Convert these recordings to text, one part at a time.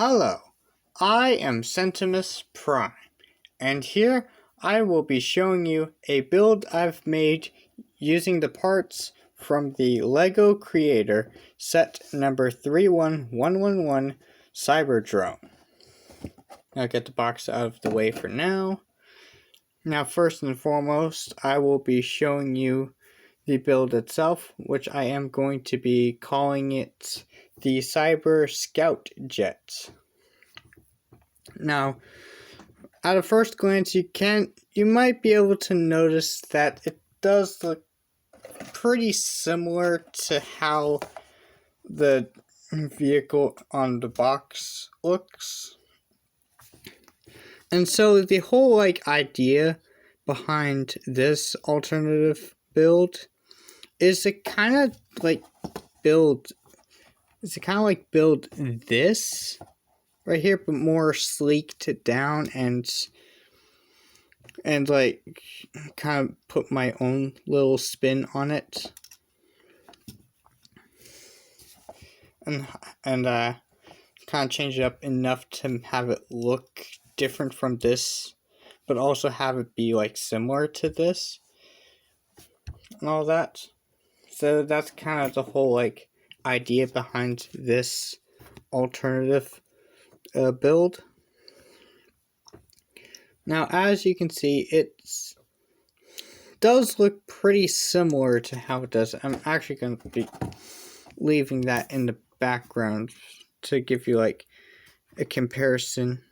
Hello, I am Centimus Prime, and here I will be showing you a build I've made using the parts from the LEGO Creator set number 31111 Cyberdrone. I'll get the box out of the way for now. Now, first and foremost, I will be showing you the build itself, which I am going to be calling it the Cyber Scout Jet. Now, at a first glance, you might be able to notice that it does look pretty similar to how the vehicle on the box looks. And so the whole idea behind this alternative build is to kind of build this right here, but more sleeked down and kind of put my own little spin on it, and kind of change it up enough to have it look different from this, but also have it be similar to this and all that. So that's kind of the whole idea behind this alternative build. Now, as you can see, it does look pretty similar to how it does. I'm actually going to be leaving that in the background to give you a comparison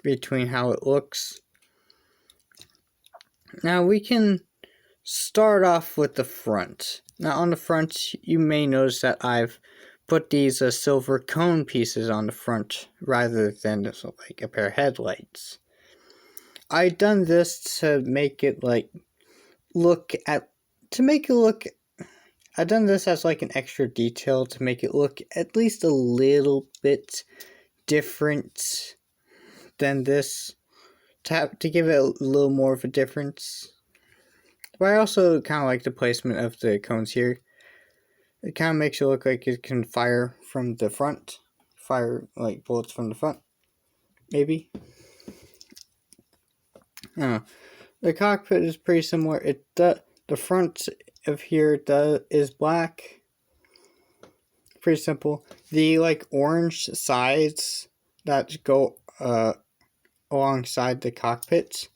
between how it looks. Now we can start off with the front. Now on the front, you may notice that I've put these silver cone pieces on the front rather than just a pair of headlights. I've done this to make it I've done this as an extra detail to make it look at least a little bit different than this, to give it a little more of a difference. But I also kind of like the placement of the cones here. It kind of makes it look like it can fire from the front, bullets from the front, maybe. The cockpit is pretty similar. The front of here is black. Pretty simple. The orange sides that go alongside the cockpit,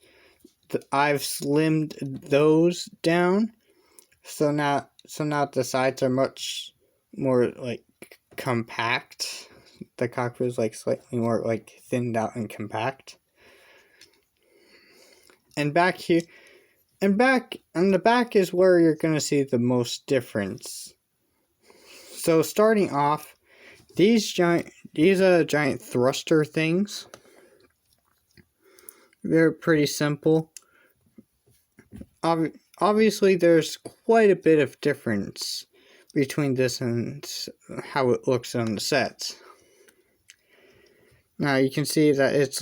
I've slimmed those down. So now the sides are much more compact. The cockpit is slightly more thinned out and compact. And back here, and the back is where you're going to see the most difference. So starting off, these giant thruster things, they're pretty simple. Obviously, there's quite a bit of difference between this and how it looks on the set. Now you can see that it's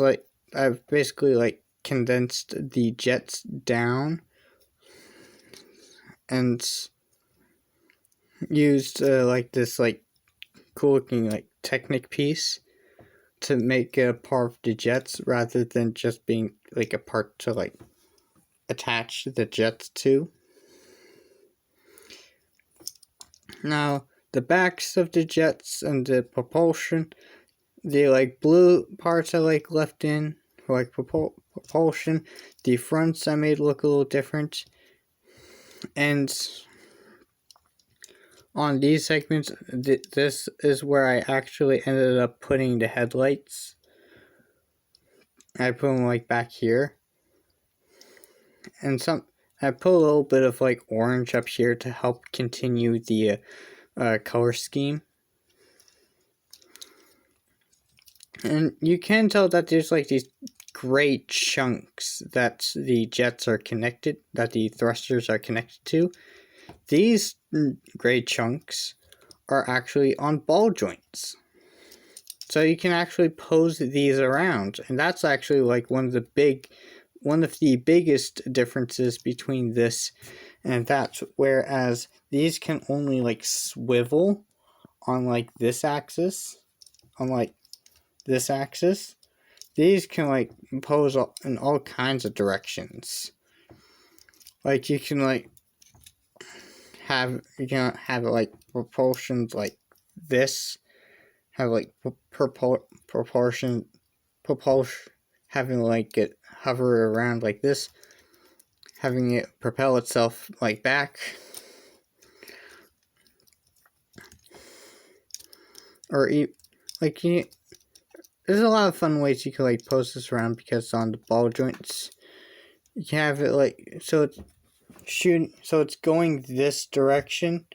I've basically condensed the jets down and used this cool looking Technic piece to make a part of the jets rather than just being a part to attach the jets to. Now the backs of the jets and the propulsion, the blue parts I left in for propulsion. The fronts I made look a little different, and on these segments, this is where I actually ended up putting the headlights. I put them back here, and I put a little bit of orange up here to help continue the color scheme. And you can tell that there's these gray chunks that the jets are connected, that the thrusters are connected to. These gray chunks are actually on ball joints. So you can actually pose these around, and that's actually one of the biggest differences between this and that, whereas these can only swivel on this axis, on this axis, these can like pose in all kinds of directions. Like you can have it like proportions like this, have like propulsion, having like it hover around like this, having it propel itself like back, or like there's a lot of fun ways you can like pose this around because it's on the ball joints. You can have it like so it's shooting, so it's going this direction,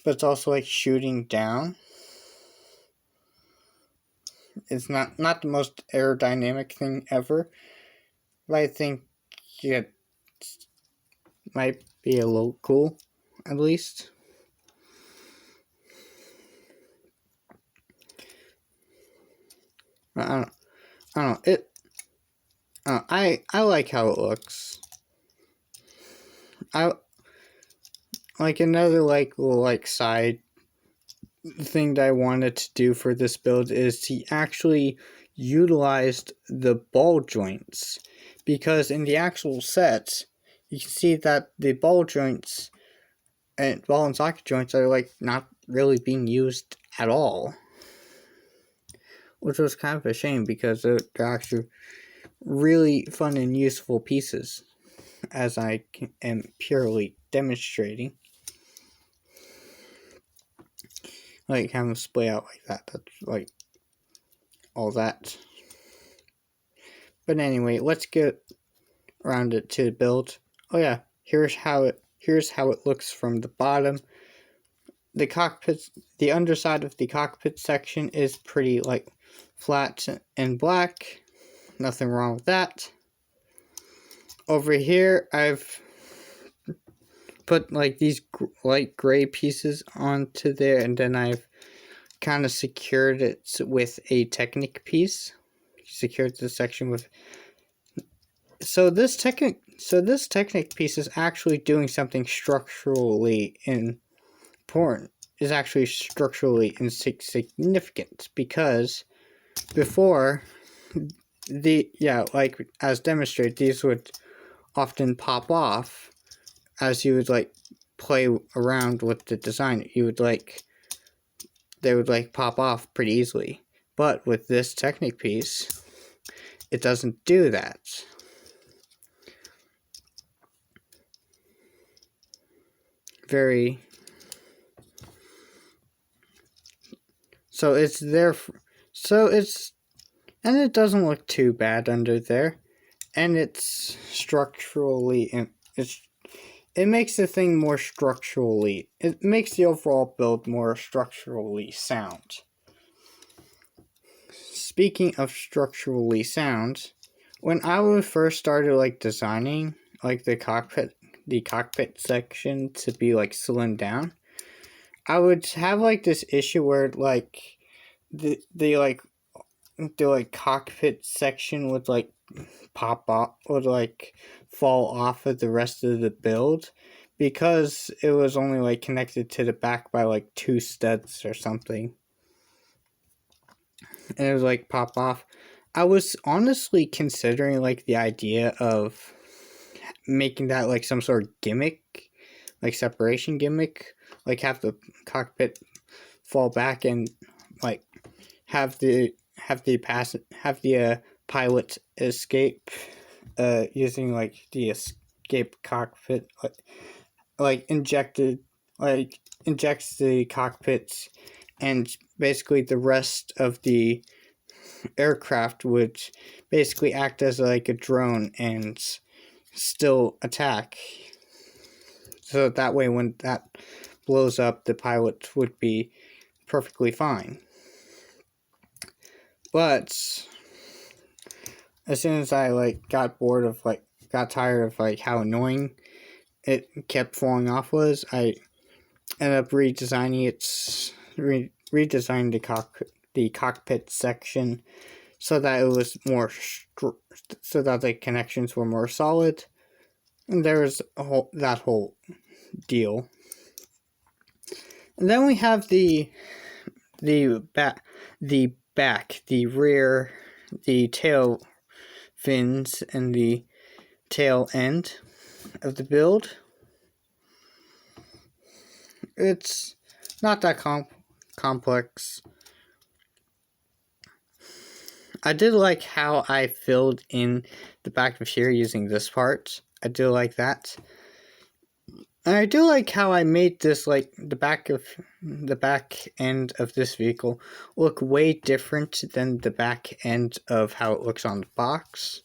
but it's also like shooting down. It's not the most aerodynamic thing ever, but I think it might be a little cool, at least. I don't know. I like how it looks. I like another little side thing that I wanted to do for this build is to actually utilize the ball joints, because in the actual set you can see that the ball joints and ball and socket joints are like not really being used at all, which was kind of a shame because they're actually really fun and useful pieces, as I am purely demonstrating. Like having them split out like that, that's like all that. But anyway, let's get around it to the build. Oh yeah, here's how it looks from the bottom. The cockpit, the underside of the cockpit section is pretty like flat and black. Nothing wrong with that. Over here, I've put like these light gray pieces onto there, and then I've kind of secured it with a Technic piece. Secured the section with. So this Technic piece is actually doing something structurally important. Is actually structurally insignificant, because before like as demonstrated, these would often pop off as you would like play around with the design. They would like pop off pretty easily. But with this Technic piece, it doesn't do that. So it's there. And it doesn't look too bad under there, and it's structurally it makes the thing more structurally. It makes the overall build more structurally sound. Speaking of structurally sound, when I first started like designing like the cockpit section to be like slimmed down, I would have like this issue where like the cockpit section would like pop off, would like fall off of the rest of the build, because it was only like connected to the back by like 2 studs or something, and it was like pop off. I was honestly considering like the idea of making that like some sort of gimmick, like separation gimmick, like have the cockpit fall back and like have the pilot escape using like the escape cockpit, injects the cockpits, and basically the rest of the aircraft would basically act as like a drone and still attack. So that way when that blows up, the pilot would be perfectly fine. But as soon as I got tired of how annoying it kept falling off was, I ended up redesigning the cockpit section so that it was so that the connections were more solid, and there was that whole deal. And then we have the back, the rear, the tail fins, and the tail end of the build. It's not that complex. I did like how I filled in the back of here using this part. I do like that. And I do like how I made this, like, the back end of this vehicle look way different than the back end of how it looks on the box.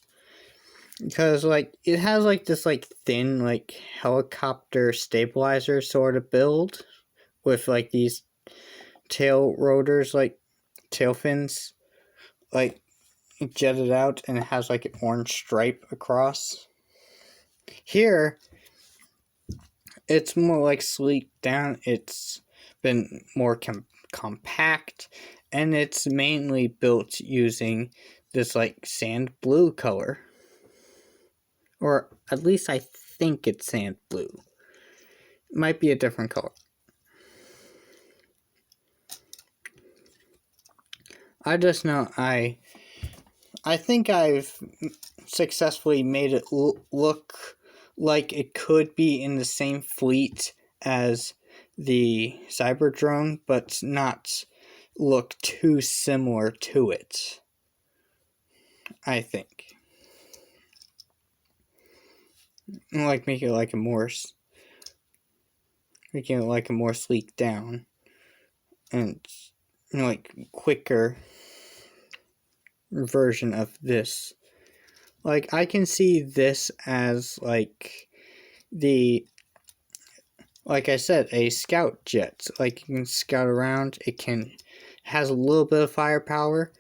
Because, like, it has, like, this, like, thin, like, helicopter stabilizer sort of build with, like, these tail rotors, like, tail fins, like, jetted out, and it has, like, an orange stripe across. Here, it's more, like, sleeked down. It's been more compact, and it's mainly built using this, like, sand blue color. Or at least I think it's sand blue. It might be a different color. I just know I think I've successfully made it look like it could be in the same fleet as the Cyberdrone, but not look too similar to it, I think. Like, making it like a more sleek down and, you know, like, quicker version of this. Like, I can see this as, like, like I said, a scout jet. Like, you can scout around. It has a little bit of firepower,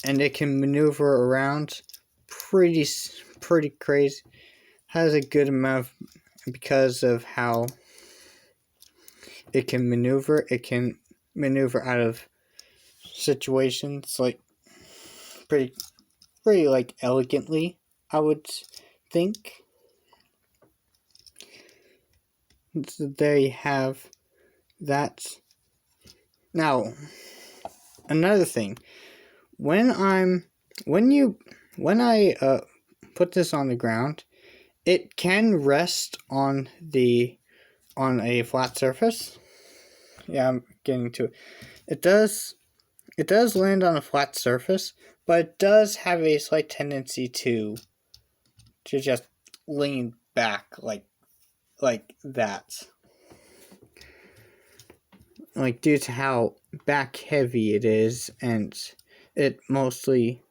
and it can maneuver around pretty crazy. Has a good amount of, because of how it can maneuver. It can maneuver out of situations, like, pretty like, elegantly, I would think. So there you have that. Now, another thing, when I put this on the ground, it can rest on a flat surface. Yeah, I'm getting to it. It does land on a flat surface, but it does have a slight tendency to just lean back like that. Like, due to how back heavy it is, and it mostly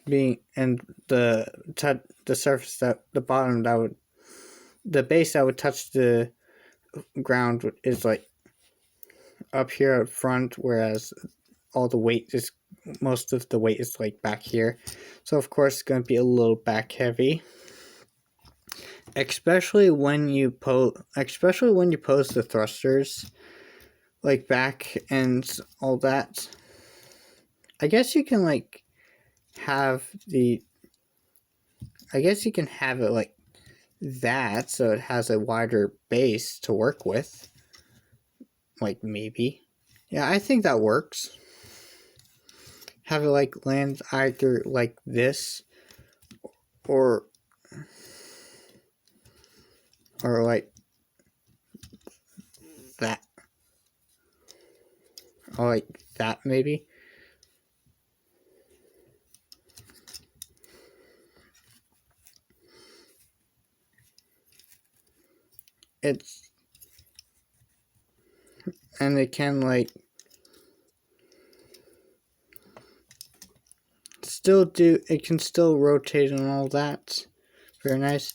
being, and the surface that the bottom the base that would touch the ground is, like, up here up front, whereas most of the weight is, like, back here. So of course it's going to be a little back heavy, especially when you pose the thrusters, like, back and all that. I guess you can, like, have it like that, so it has a wider base to work with. Like, maybe. Yeah, I think that works. Have it, like, land either like this, or like that. Or like that, maybe. And it can, like, it can still rotate and all that. Very nice.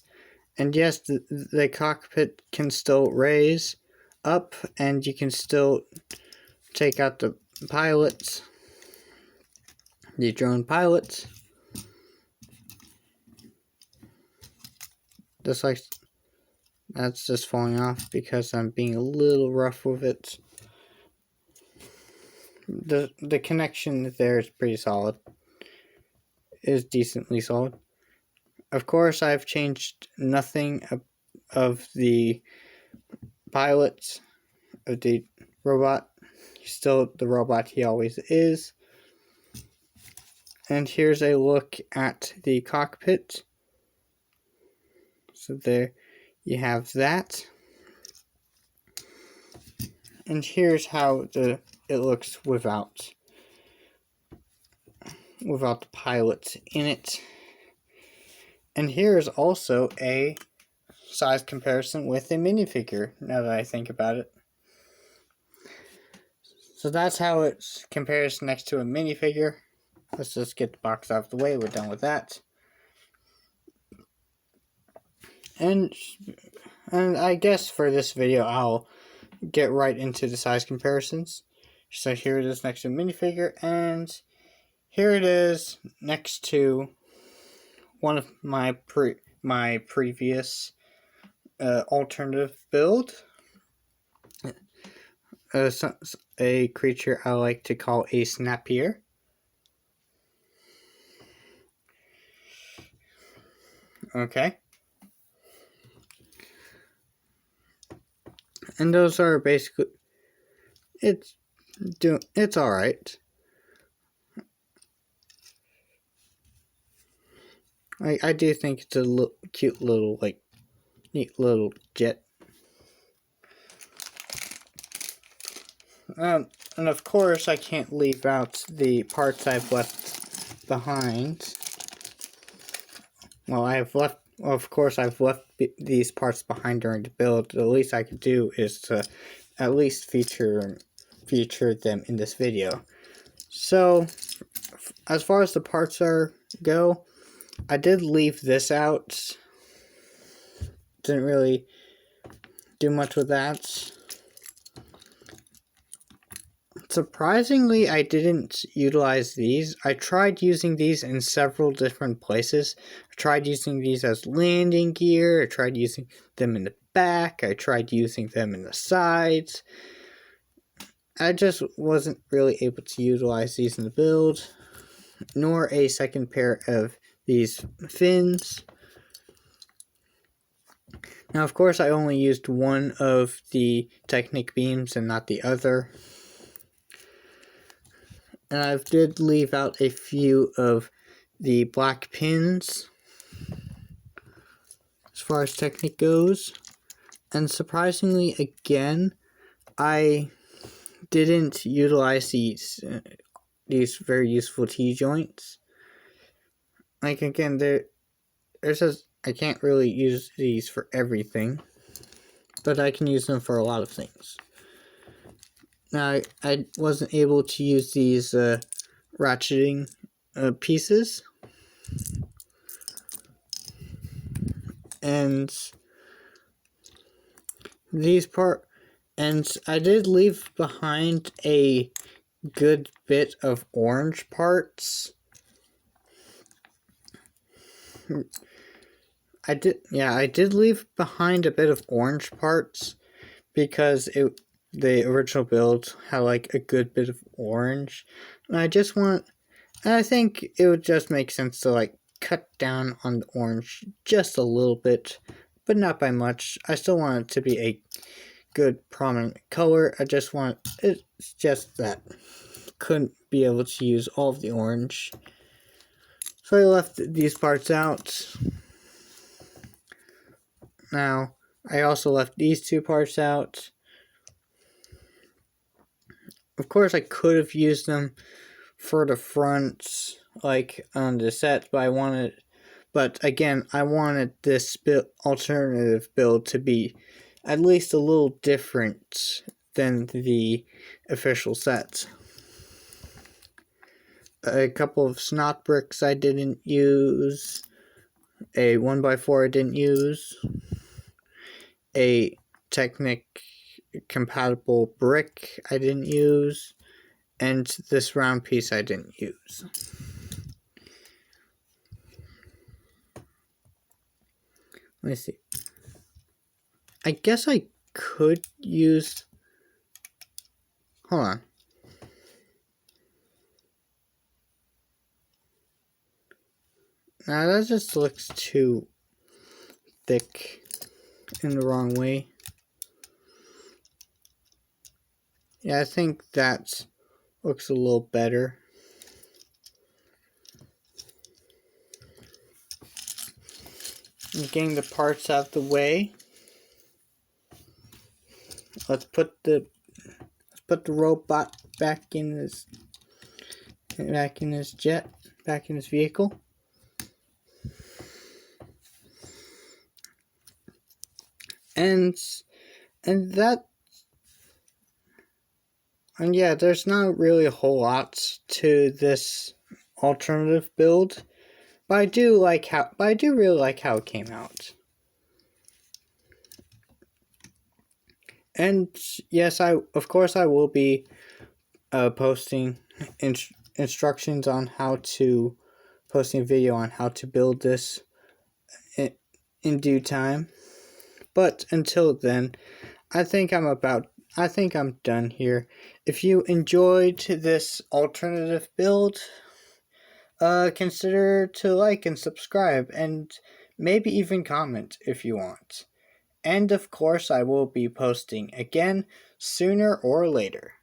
And yes, the cockpit can still raise up, and you can still take out the pilots, the drone pilots. Just like, that's just falling off because I'm being a little rough with it. The connection there is pretty solid. Is decently solid. Of course, I've changed nothing of the pilots, of the robot. He's still the robot he always is. And here's a look at the cockpit. So there you have that. And here's how it looks without the pilot in it. And here is also a size comparison with a minifigure, now that I think about it. So that's how it compares next to a minifigure. Let's just get the box out of the way, we're done with that. And I guess for this video, I'll get right into the size comparisons. So here it is next to a minifigure, and here it is next to one of my previous alternative build. A creature I like to call a Snapier. Okay. And those are basically, it's alright. I do think it's a cute little, like, neat little jet. And of course I can't leave out the parts I've left behind. Well, of course I've left these parts behind during the build. The least I could do is to at least feature them in this video. So, as far as the parts go, I did leave this out. Didn't really do much with that. Surprisingly, I didn't utilize these. I tried using these in several different places. I tried using these as landing gear. I tried using them in the back. I tried using them in the sides. I just wasn't really able to utilize these in the build, nor a second pair of these fins. Now, of course, I only used one of the Technic beams and not the other. And I did leave out a few of the black pins as far as Technic goes. And surprisingly, again, I didn't utilize these very useful T-joints. Like, again, I can't really use these for everything, but I can use them for a lot of things. Now, I wasn't able to use these ratcheting pieces, and I did leave behind a good bit of orange parts. I did leave behind a bit of orange parts because the original build had like a good bit of orange, and I think it would just make sense to like cut down on the orange just a little bit, but not by much. I still want it to be a good prominent color. It's just that couldn't be able to use all of the orange, so I left these parts out. Now I also left these two parts out. Of course, I could have used them for the front, like on the set, but again, I wanted this alternative build to be at least a little different than the official set. A couple of snot bricks I didn't use, a 1x4 I didn't use, a Technic compatible brick I didn't use, and this round piece I didn't use. Let me see. I guess I could use... Hold on. Now that just looks too thick in the wrong way. Yeah, I think that looks a little better. getting the parts out of the way, let's put the robot back in his vehicle. And yeah, there's not really a whole lot to this alternative build, but I do really like how it came out. And yes, of course I will be posting instructions on posting a video on how to build this in due time. But until then, I think I'm done here. If you enjoyed this alternative build, consider to like and subscribe, and maybe even comment if you want. And of course, I will be posting again sooner or later.